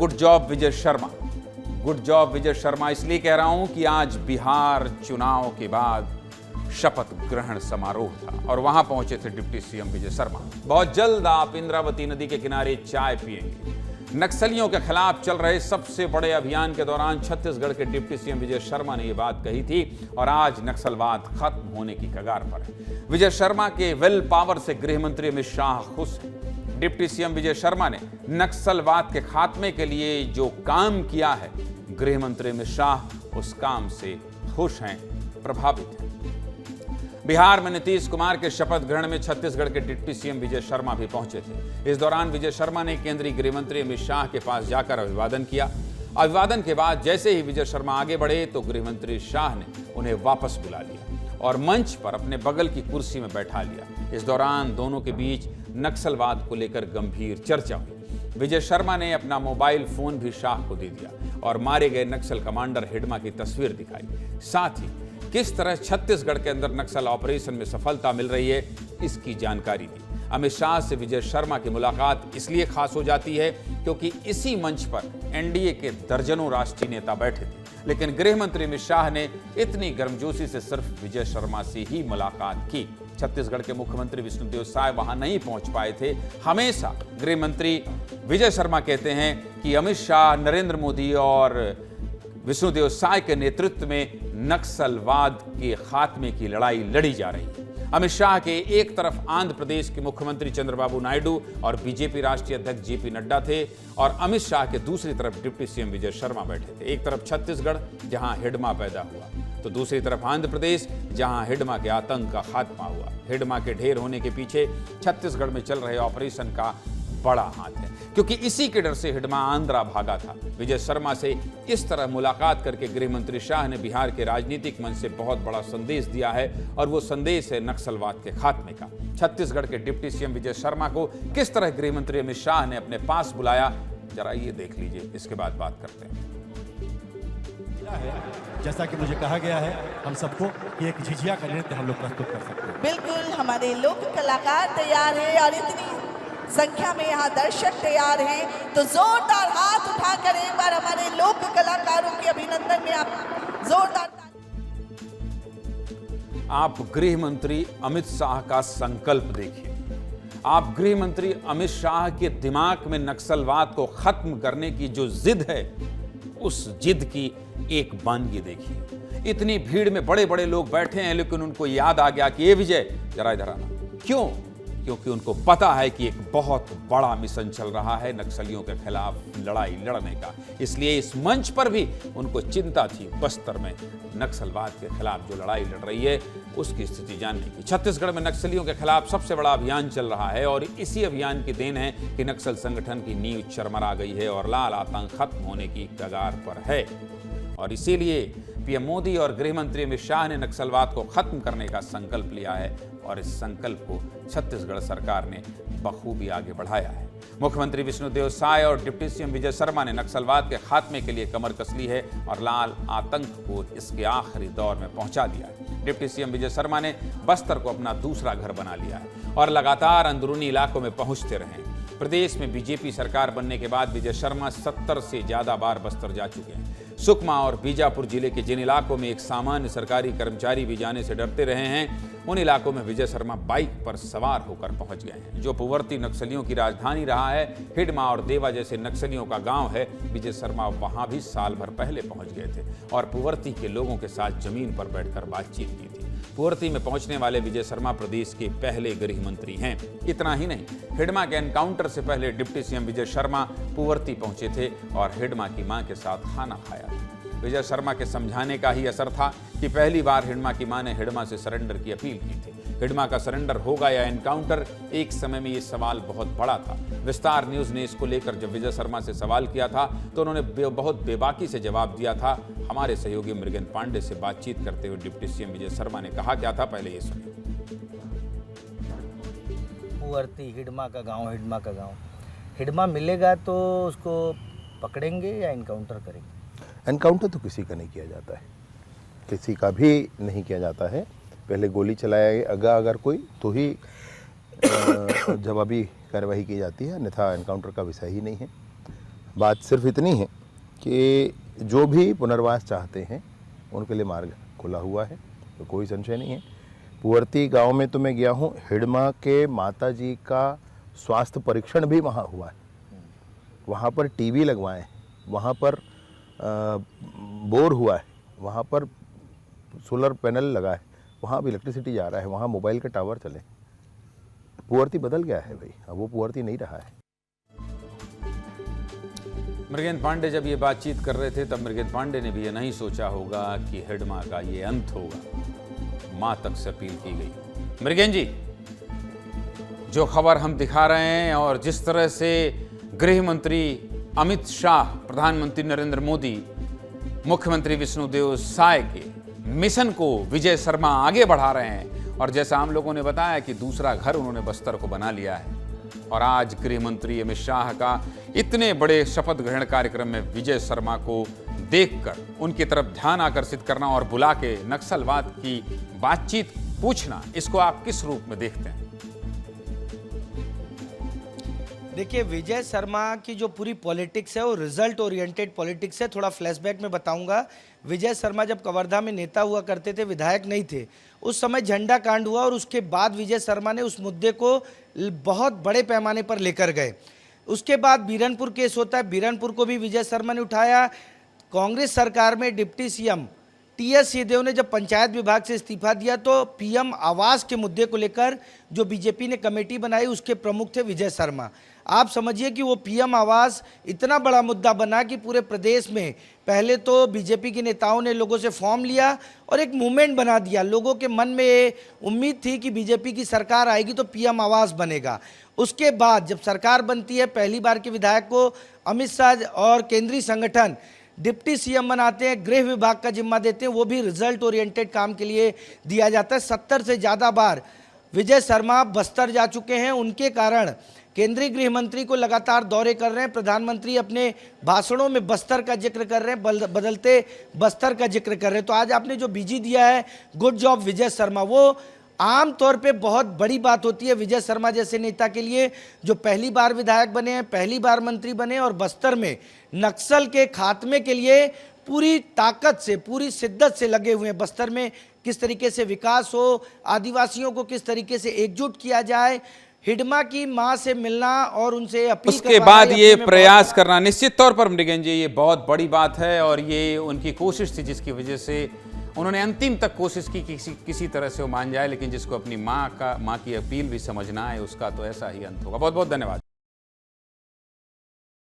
Good job Vijay Sharma. Good job Vijay Sharma इसलिए कह रहा हूं कि आज बिहार चुनाव के बाद शपथ ग्रहण समारोह था और वहां पहुंचे थे डिप्टी सीएम विजय शर्मा। बहुत जल्द आप इंद्रावती नदी के किनारे चाय पिएंगे। नक्सलियों के खिलाफ चल रहे सबसे बड़े अभियान के दौरान छत्तीसगढ़ के डिप्टी सीएम विजय शर्मा ने यह बात कही थी और आज नक्सलवाद खत्म होने की कगार पर है। विजय शर्मा के विल पावर से गृह मंत्री अमित शाह खुश हैं। डिप्टी सीएम विजय शर्मा ने नक्सलवाद के खात्मे के लिए जो काम किया है, गृह मंत्री अमित शाह उस काम से खुश हैं, प्रभावित हैं। बिहार में नीतीश कुमार के शपथ ग्रहण में छत्तीसगढ़ के डिप्टी सीएम विजय शर्मा भी पहुंचे थे। इस दौरान विजय शर्मा ने केंद्रीय गृह मंत्री अमित शाह के पास जाकर अभिवादन किया। अभिवादन के बाद जैसे ही विजय शर्मा आगे बढ़े तो गृह मंत्री शाह ने उन्हें वापस बुला लिया और मंच पर अपने बगल की कुर्सी में बैठा लिया। इस दौरान दोनों के बीच नक्सलवाद को लेकर गंभीर चर्चा हुई। विजय शर्मा ने अपना मोबाइल फोन भी शाह को दे दिया और मारे गए नक्सल कमांडर हिडमा की तस्वीर दिखाई। साथ ही किस तरह छत्तीसगढ़ के अंदर नक्सल ऑपरेशन में सफलता मिल रही है, इसकी जानकारी दी। अमित शाह से विजय शर्मा की मुलाकात इसलिए खास हो जाती है क्योंकि इसी मंच पर एनडीए के दर्जनों राष्ट्रीय नेता बैठे थे, लेकिन गृह मंत्री अमित शाह ने इतनी गर्मजोशी से सिर्फ विजय शर्मा से ही मुलाकात की। छत्तीसगढ़ के मुख्यमंत्री विष्णुदेव साय वहां नहीं पहुंच पाए थे। हमेशा गृह मंत्री विजय शर्मा कहते हैं कि अमित शाह, नरेंद्र मोदी और विष्णुदेव साय के नेतृत्व में नक्सलवाद के खात्मे की लड़ाई लड़ी जा रही है। अमित शाह के एक तरफ आंध्र प्रदेश के मुख्यमंत्री चंद्रबाबू नायडू और बीजेपी राष्ट्रीय अध्यक्ष जेपी नड्डा थे और अमित शाह के दूसरी तरफ डिप्टी सीएम विजय शर्मा बैठे थे। एक तरफ छत्तीसगढ़ जहां हिडमा पैदा हुआ तो दूसरी तरफ आंध्र प्रदेश जहां हिडमा के आतंक का खात्मा हुआ। हिडमा के ढेर होने के पीछे छत्तीसगढ़ में चल रहे ऑपरेशन का बड़ा हाथ है, क्योंकि इसी के डर से हिडमा आंध्रा भागा था। विजय शर्मा से इस तरह मुलाकात करके गृह मंत्री शाह ने बिहार के राजनीतिक मंच से बहुत बड़ा संदेश दिया है और वो संदेश है नक्सलवाद के खात्मे का। छत्तीसगढ़ के डिप्टी सीएम विजय शर्मा को किस तरह गृह मंत्री अमित शाह ने अपने पास बुलाया, जरा ये देख लीजिए, इसके बाद बात करते हैं। जैसा कि मुझे कहा गया है हम सबको कि एक झिझिया का नृत्य हम लोग प्रस्तुत कर सकते हैं। बिल्कुल, हमारे लोक कलाकार तैयार है और इतनी संख्या में यहाँ दर्शक तैयार हैं, तो जोरदार हाथ उठाकर एक बार हमारे लोक कलाकारों के अभिनंदन में आप जोरदार। आप गृह मंत्री अमित शाह का संकल्प देखिए। आप गृह मंत्री अमित शाह के दिमाग में नक्सलवाद को खत्म करने की जो जिद है, उस जिद की एक बानगी देखिए। इतनी भीड़ में बड़े बड़े लोग बैठे हैं, लेकिन उनको याद आ गया कि ये विजय जरा इधर आना। क्यों? क्योंकि उनको पता है कि एक बहुत बड़ा मिशन चल रहा है नक्सलियों के खिलाफ लड़ाई लड़ने का। इसलिए इस मंच पर भी उनको चिंता थी बस्तर में नक्सलवाद के खिलाफ जो लड़ाई लड़ रही है उसकी स्थिति जानने की। छत्तीसगढ़ में नक्सलियों के खिलाफ सबसे बड़ा अभियान चल रहा है और इसी अभियान की देन है कि नक्सल संगठन की नींव चरमरा गई है और लाल आतंक खत्म होने की कगार पर है। और इसीलिए पीएम मोदी और गृह मंत्री अमित शाह ने नक्सलवाद को खत्म करने का संकल्प लिया है और इस संकल्प को छत्तीसगढ़ सरकार ने बखूबी आगे बढ़ाया है। मुख्यमंत्री विष्णुदेव साय और डिप्टी सीएम विजय शर्मा ने नक्सलवाद के खात्मे के लिए कमर कस ली है और लाल आतंक को इसके आखिरी दौर में पहुंचा दिया है। डिप्टी सीएम विजय शर्मा ने बस्तर को अपना दूसरा घर बना लिया है और लगातार अंदरूनी इलाकों में पहुंचते रहे। प्रदेश में बीजेपी सरकार बनने के बाद विजय शर्मा 70 से ज्यादा बार बस्तर जा चुके हैं। सुकमा और बीजापुर जिले के जिन इलाकों में एक सामान्य सरकारी कर्मचारी भी जाने से डरते रहे हैं, उन इलाकों में विजय शर्मा बाइक पर सवार होकर पहुंच गए हैं। जो पुवर्ती नक्सलियों की राजधानी रहा है, हिडमा और देवा जैसे नक्सलियों का गांव है, विजय शर्मा वहां भी साल भर पहले पहुंच गए थे और पुवर्ती के लोगों के साथ जमीन पर बैठकर बातचीत की थी। पुवर्ती में पहुंचने वाले विजय शर्मा प्रदेश के पहले गृह मंत्री हैं। इतना ही नहीं, हिडमा के एनकाउंटर से पहले डिप्टी सीएम विजय शर्मा पुवर्ती पहुंचे थे और हिडमा की मां के साथ खाना खाया था। विजय शर्मा के समझाने का ही असर था कि पहली बार हिडमा की मां ने हिडमा से सरेंडर की अपील की थी। हिडमा का सरेंडर होगा या एनकाउंटर, एक समय में ये सवाल बहुत बड़ा था। विस्तार न्यूज ने इसको लेकर जब विजय शर्मा से सवाल किया था तो उन्होंने बहुत बेबाकी से जवाब दिया था। हमारे सहयोगी मृगेंद्र पांडे से बातचीत करते हुए डिप्टी सीएम विजय शर्मा ने कहा क्या था, पहले ये सुनिए। पुवर्ती हिडमा का गांव, हिडमा का गांव, हिडमा मिलेगा तो उसको पकड़ेंगे या इनकाउंटर करेंगे? एनकाउंटर तो किसी का नहीं किया जाता है, किसी का भी नहीं किया जाता है। पहले गोली चलाएगा अगर कोई तो ही जवाबी कार्रवाई की जाती है, अन्यथा एनकाउंटर का विषय ही नहीं है। बात सिर्फ इतनी है कि जो भी पुनर्वास चाहते हैं उनके लिए मार्ग खुला हुआ है, तो कोई संशय नहीं है। पुअर्ती गांव में तो मैं गया हूँ, हिडमा के माता जी का स्वास्थ्य परीक्षण भी वहाँ हुआ है। वहाँ पर टीवी लगवाए हैं, वहाँ पर बोर हुआ है, वहाँ पर सोलर पैनल लगा है, वहाँ भी इलेक्ट्रिसिटी जा रहा है, वहाँ मोबाइल के टावर चले। पुअर्ती बदल गया है भाई, अब वो पुअर्ती नहीं रहा है। मृगेंद्र पांडे जब ये बातचीत कर रहे थे तब मृगेंद्र पांडे ने भी ये नहीं सोचा होगा कि हिडमा का ये अंत होगा। मां तक से अपील की गई। मृगेंद्र जी, जो खबर हम दिखा रहे हैं और जिस तरह से गृह मंत्री अमित शाह, प्रधानमंत्री नरेंद्र मोदी, मुख्यमंत्री विष्णुदेव साय के मिशन को विजय शर्मा आगे बढ़ा रहे हैं, और जैसा हम लोगों ने बताया कि दूसरा घर उन्होंने बस्तर को बना लिया है, और आज गृह मंत्री अमित शाह का इतने बड़े शपथ ग्रहण कार्यक्रम में विजय शर्मा को देखकर उनकी तरफ ध्यान आकर्षित करना और बुला के नक्सलवाद की बातचीत पूछना, इसको आप किस रूप में देखते हैं? देखिए, विजय शर्मा की जो पूरी पॉलिटिक्स है वो रिजल्ट ओरिएंटेड पॉलिटिक्स है। थोड़ा फ्लैशबैक में बताऊंगा। विजय शर्मा जब कवर्धा में नेता हुआ करते थे, विधायक नहीं थे, उस समय झंडा कांड हुआ और उसके बाद विजय शर्मा ने उस मुद्दे को बहुत बड़े पैमाने पर लेकर गए। उसके बाद बीरनपुर केस होता है, बीरनपुर को भी विजय शर्मा ने उठाया। कांग्रेस सरकार में डिप्टी सीएम टीएस सिंहदेव ने जब पंचायत विभाग से इस्तीफा दिया तो पीएम आवास के मुद्दे को लेकर जो बीजेपी ने कमेटी बनाई उसके प्रमुख थे विजय शर्मा। आप समझिए कि वो पीएम आवास इतना बड़ा मुद्दा बना कि पूरे प्रदेश में पहले तो बीजेपी के नेताओं ने लोगों से फॉर्म लिया और एक मूवमेंट बना दिया। लोगों के मन में ये उम्मीद थी कि बीजेपी की सरकार आएगी तो पीएम आवास बनेगा। उसके बाद जब सरकार बनती है, पहली बार के विधायक को अमित शाह और केंद्रीय संगठन डिप्टी सीएम बनाते हैं, गृह विभाग का जिम्मा देते हैं, वो भी रिजल्ट ओरिएंटेड काम के लिए दिया जाता है। 70 से ज़्यादा बार विजय शर्मा बस्तर जा चुके हैं। उनके कारण केंद्रीय गृह मंत्री को लगातार दौरे कर रहे हैं। प्रधानमंत्री अपने भाषणों में बस्तर का जिक्र कर रहे हैं, बदलते बस्तर का जिक्र कर रहे हैं। तो आज आपने जो बीजी दिया है, गुड जॉब विजय शर्मा, वो आम तौर पे बहुत बड़ी बात होती है विजय शर्मा जैसे नेता के लिए, जो पहली बार विधायक बने हैं, पहली बार मंत्री बने और बस्तर में नक्सल के खात्मे के लिए पूरी ताकत से, पूरी शिद्दत से लगे हुए हैं। बस्तर में किस तरीके से विकास हो, आदिवासियों को किस तरीके से एकजुट किया जाए, हिडमा की मां से मिलना और उनसे अपील उसके बाद ये प्रयास करना, निश्चित तौर पर मृगेंद्र जी ये बहुत बड़ी बात है, और ये उनकी कोशिश थी जिसकी वजह से उन्होंने अंतिम तक कोशिश की किसी तरह से वो मान जाए, लेकिन जिसको अपनी माँ की अपील भी समझना है उसका तो ऐसा ही अंत होगा। बहुत बहुत धन्यवाद।